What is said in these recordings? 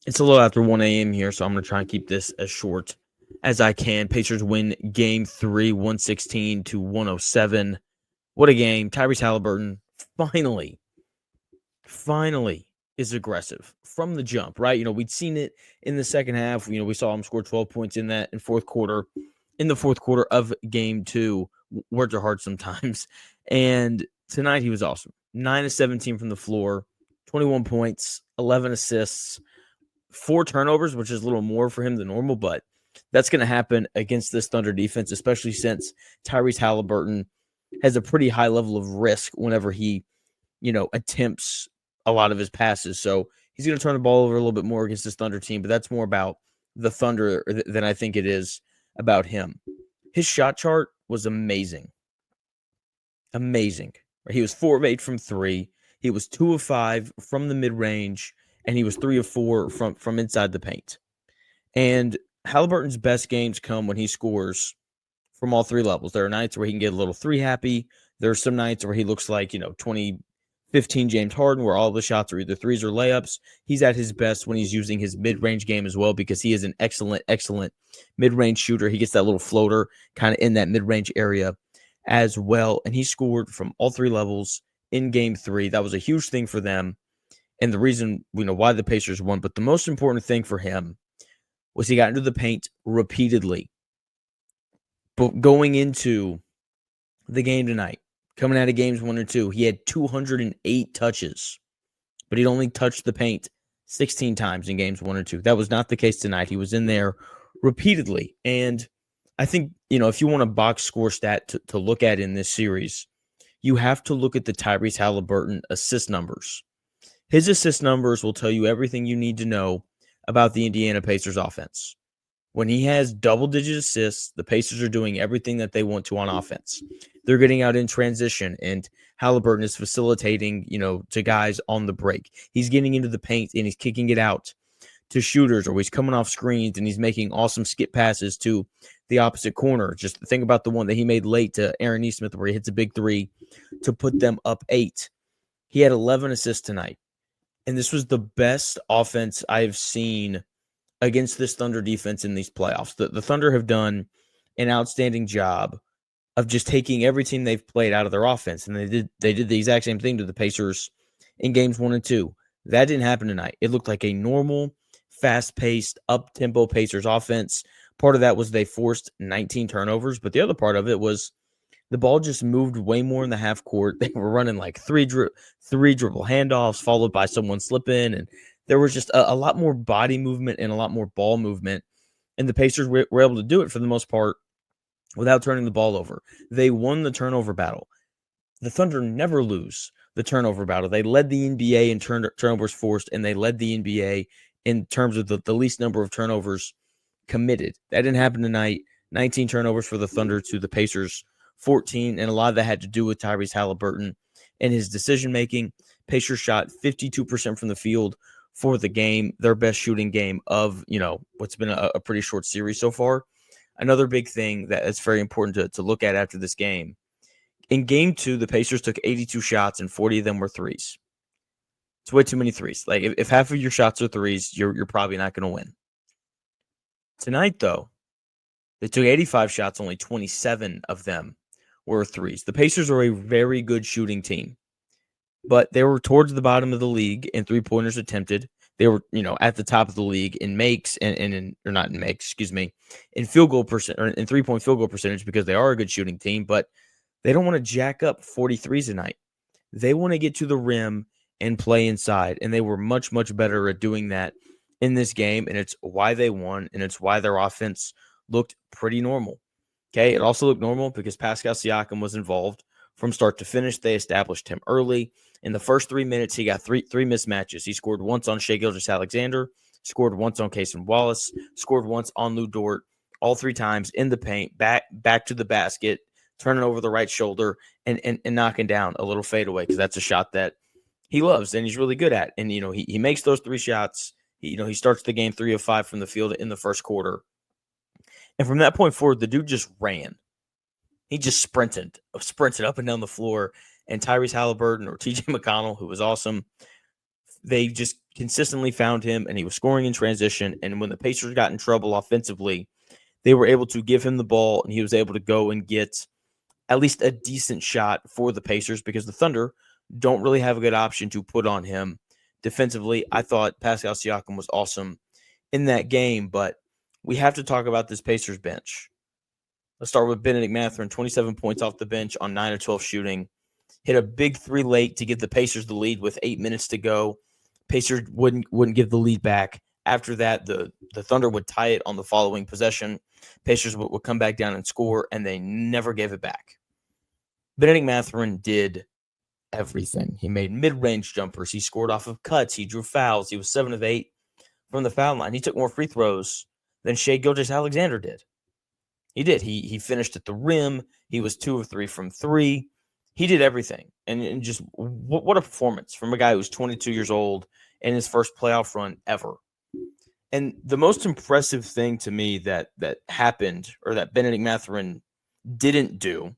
It's a little after 1 a.m. here, so I'm going to try and keep this as short as I can. Pacers win game 3, 116 to 107. What a game. Tyrese Haliburton finally is aggressive from the jump, right? We'd seen it in the second half. We saw him score 12 points in the fourth quarter of game 2. Words are hard sometimes. And tonight he was awesome. 9 of 17 from the floor, 21 points, 11 assists, 4 turnovers, which is a little more for him than normal, but that's going to happen against this Thunder defense, especially since Tyrese Haliburton has a pretty high level of risk whenever he, attempts a lot of his passes. So he's going to turn the ball over a little bit more against this Thunder team, but that's more about the Thunder than I think it is about him. His shot chart was amazing. Amazing. He was 4 of 8 from 3. He was 2 of 5 from the mid-range, and he was 3 of 4 from inside the paint. And Haliburton's best games come when he scores from all 3 levels. There are nights where he can get a little 3 happy. There are some nights where he looks like, 2015 James Harden, where all the shots are either threes or layups. He's at his best when he's using his mid-range game as well, because he is an excellent mid-range shooter. He gets that little floater kind of in that mid-range area as well. And he scored from all 3 levels in game 3. That was a huge thing for them. And the reason, why the Pacers won. But the most important thing for him was he got into the paint repeatedly. But going into the game tonight, coming out of games 1 and 2, he had 208 touches, but he'd only touched the paint 16 times in games 1 and 2. That was not the case tonight. He was in there repeatedly. And I think, if you want a box score stat to look at in this series, you have to look at the Tyrese Haliburton assist numbers. His assist numbers will tell you everything you need to know about the Indiana Pacers offense. When he has double-digit assists, the Pacers are doing everything that they want to on offense. They're getting out in transition, and Haliburton is facilitating, to guys on the break. He's getting into the paint, and he's kicking it out to shooters, or he's coming off screens, and he's making awesome skip passes to the opposite corner. Just think about the one that he made late to Aaron Nesmith, where he hits a big 3 to put them up 8. He had 11 assists tonight, and this was the best offense I've seen against this Thunder defense in these playoffs. The Thunder have done an outstanding job of just taking every team they've played out of their offense, and they did the exact same thing to the Pacers in games 1 and 2. That didn't happen tonight. It looked like a normal, fast-paced, up-tempo Pacers offense. Part of that was they forced 19 turnovers, but the other part of it was the ball just moved way more in the half court. They were running like three dribble handoffs followed by someone slipping, and there was just a lot more body movement and a lot more ball movement, and the Pacers were able to do it for the most part without turning the ball over. They won the turnover battle. The Thunder never lose the turnover battle. They led the NBA in turnovers forced, and they led the NBA in terms of the least number of turnovers committed. That didn't happen tonight. 19 turnovers for the Thunder to the Pacers 14, and a lot of that had to do with Tyrese Haliburton and his decision-making. Pacers shot 52% from the field for the game, their best shooting game of, what's been a pretty short series so far. Another big thing that is very important to look at after this game. In game 2, the Pacers took 82 shots and 40 of them were threes. It's way too many threes. Like, if half of your shots are threes, you're probably not going to win. Tonight, though, they took 85 shots, only 27 of them were threes. The Pacers are a very good shooting team, but they were towards the bottom of the league in three-pointers attempted. They were, at the top of the league in makes in field goal percent, or in 3-point field goal percentage, because they are a good shooting team, but they don't want to jack up 43s tonight. They want to get to the rim and play inside, and they were much, much better at doing that in this game, and it's why they won, and it's why their offense looked pretty normal. Okay, it also looked normal because Pascal Siakam was involved from start to finish. They established him early. In the first 3 minutes, he got three mismatches. He scored once on Gilgeous-Alexander, scored once on Cason Wallace, scored once on Lou Dort, all 3 times in the paint, back to the basket, turning over the right shoulder, and knocking down a little fadeaway, because that's a shot that he loves and he's really good at. And, he makes those 3 shots. He starts the game 3 of 5 from the field in the first quarter. And from that point forward, the dude just ran. He just sprinted up and down the floor. And Tyrese Haliburton, or TJ McConnell, who was awesome, They just consistently found him, and he was scoring in transition. And when the Pacers got in trouble offensively, they were able to give him the ball, and he was able to go and get at least a decent shot for the Pacers because the Thunder don't really have a good option to put on him defensively. I thought Pascal Siakam was awesome in that game, but we have to talk about this Pacers bench. Let's start with Bennedict Mathurin, 27 points off the bench on 9 of 12 shooting. Hit a big three late to give the Pacers the lead with 8 minutes to go. Pacers wouldn't give the lead back. After that, the Thunder would tie it on the following possession. Pacers would come back down and score, and they never gave it back. Bennedict Mathurin did everything. He made mid-range jumpers. He scored off of cuts. He drew fouls. He was 7 of 8 from the foul line. He took more free throws than Gilgeous-Alexander did. He did. He finished at the rim. He was 2 of 3 from 3. He did everything. And just what a performance from a guy who's 22 years old in his first playoff run ever. And the most impressive thing to me that happened, or that Bennedict Mathurin didn't do,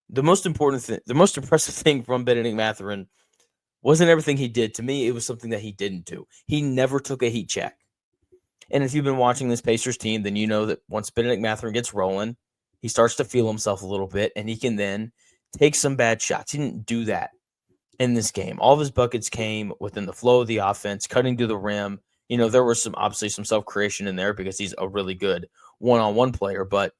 the most impressive thing from Bennedict Mathurin wasn't everything he did. To me, it was something that he didn't do. He never took a heat check. And if you've been watching this Pacers team, then you know that once Bennedict Mathurin gets rolling, he starts to feel himself a little bit, and he can then take some bad shots. He didn't do that in this game. All of his buckets came within the flow of the offense, cutting to the rim. You know, there was obviously some self-creation in there because he's a really good one-on-one player, but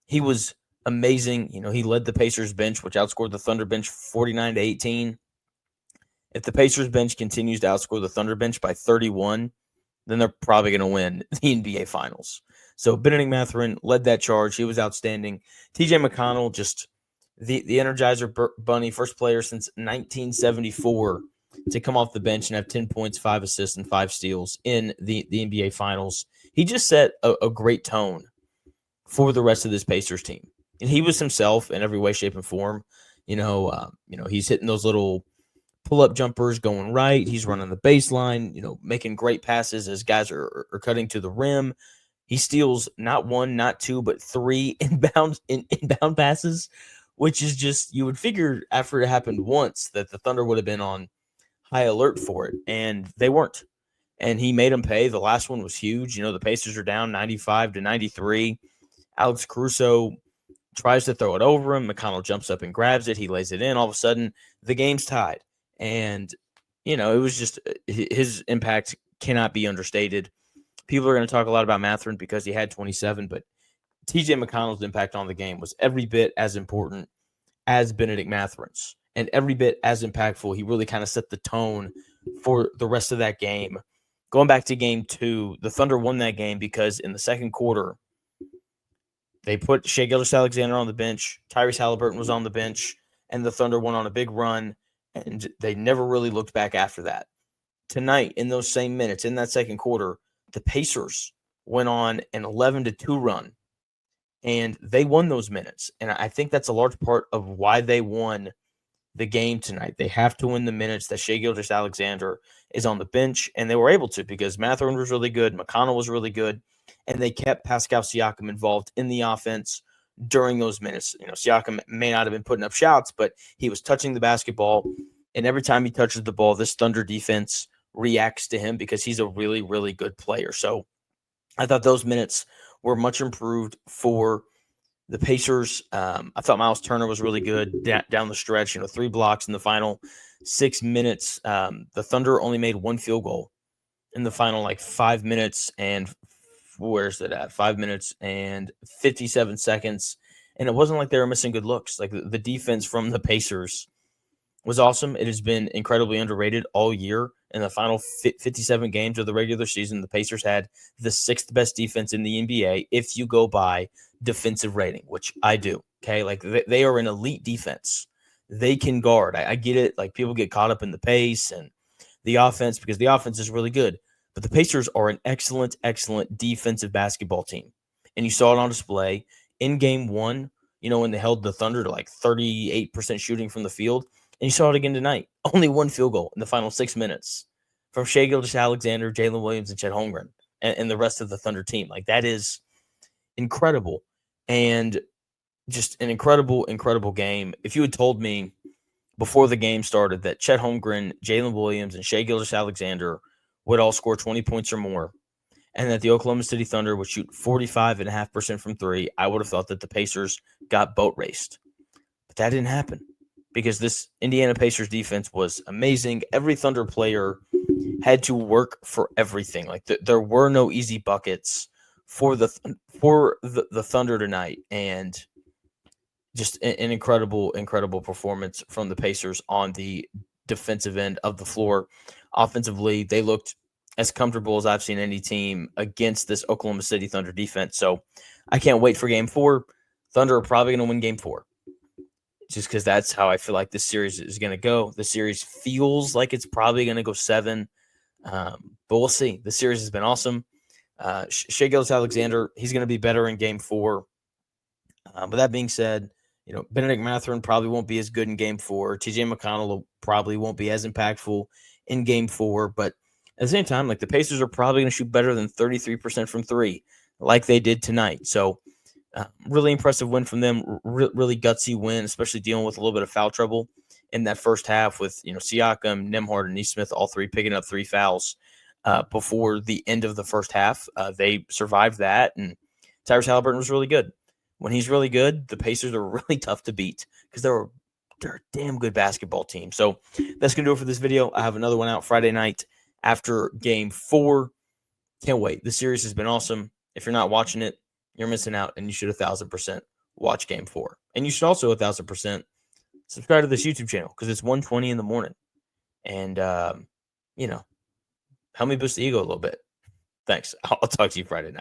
he was amazing. You know, he led the Pacers bench, which outscored the Thunder bench 49-18. If the Pacers bench continues to outscore the Thunder bench by 31, then they're probably going to win the NBA Finals. So Bennedict Mathurin led that charge. He was outstanding. TJ McConnell, just the Energizer Bunny, first player since 1974 to come off the bench and have 10 points, 5 assists, and 5 steals in the NBA Finals. He just set a great tone for the rest of this Pacers team. And he was himself in every way, shape, and form. He's hitting those little pull-up jumpers going right. He's running the baseline, making great passes as guys are cutting to the rim. He steals not 1, not 2, but 3 inbound passes, which is just, you would figure after it happened once that the Thunder would have been on high alert for it, and they weren't. And he made them pay. The last one was huge. The Pacers are down 95-93. Alex Caruso tries to throw it over him. McConnell jumps up and grabs it. He lays it in. All of a sudden, the game's tied. And, it was just his impact cannot be understated. People are going to talk a lot about Mathurin because he had 27, but TJ McConnell's impact on the game was every bit as important as Bennedict Mathurin's, and every bit as impactful. He really kind of set the tone for the rest of that game. Going back to game 2, the Thunder won that game because in the second quarter, they put Gilgeous-Alexander on the bench. Tyrese Haliburton was on the bench, and the Thunder went on a big run, and they never really looked back after that. Tonight, in those same minutes, in that second quarter, the Pacers went on an 11-2 run, and they won those minutes. And I think that's a large part of why they won the game tonight. They have to win the minutes that Gilgeous-Alexander is on the bench, and they were able to because Mathurin was really good, McConnell was really good, and they kept Pascal Siakam involved in the offense during those minutes. Siakam may not have been putting up shots, but he was touching the basketball, and every time he touches the ball, this Thunder defense reacts to him because he's a really, really good player. So I thought those minutes were much improved for the Pacers. I thought Miles Turner was really good down the stretch, 3 blocks in the final 6 minutes. The Thunder only made 1 field goal in the final 5 minutes and where's it at? 5 minutes and 57 seconds. And it wasn't like they were missing good looks. The defense from the Pacers was awesome. It has been incredibly underrated all year. In the final 57 games of the regular season, the Pacers had the 6th best defense in the NBA if you go by defensive rating, which I do. Okay, they are an elite defense. They can guard. I get it. People get caught up in the pace and the offense because the offense is really good. But the Pacers are an excellent, excellent defensive basketball team. And you saw it on display in game 1, when they held the Thunder to 38% shooting from the field. And you saw it again tonight. Only 1 field goal in the final 6 minutes from Gilgeous-Alexander, Jalen Williams, and Chet Holmgren, and the rest of the Thunder team. That is incredible. And just an incredible, incredible game. If you had told me before the game started that Chet Holmgren, Jalen Williams, and Shai Gilgeous-Alexander would all score 20 points or more, and that the Oklahoma City Thunder would shoot 45.5% from three, I would have thought that the Pacers got boat raced. But that didn't happen because this Indiana Pacers defense was amazing. Every Thunder player had to work for everything. Like there were no easy buckets for the Thunder tonight, and just an incredible performance from the Pacers on the defensive end of the floor. Offensively, they looked as comfortable as I've seen any team against this Oklahoma City Thunder defense. So I can't wait for Game 4. Thunder are probably going to win Game 4. Just because that's how I feel like this series is going to go. The series feels like it's probably going to go 7, but we'll see. The series has been awesome. Shai Gilgeous-Alexander, he's going to be better in Game 4. But that being said, Bennedict Mathurin probably won't be as good in Game 4. TJ McConnell probably won't be as impactful in Game 4. But at the same time, like the Pacers are probably going to shoot better than 33% from three, like they did tonight. So really impressive win from them. Really gutsy win, especially dealing with a little bit of foul trouble in that first half with Siakam, Nembhard, and Nesmith all three picking up 3 fouls before the end of the first half. They survived that, and Tyrese Haliburton was really good. When he's really good, the Pacers are really tough to beat because they're a damn good basketball team. So that's going to do it for this video. I have another one out Friday night after Game 4. Can't wait. The series has been awesome. If you're not watching it, you're missing out, and you should 1,000% watch Game 4. And you should also 1,000% subscribe to this YouTube channel because it's 1:20 in the morning. And, help me boost the ego a little bit. Thanks. I'll talk to you Friday night.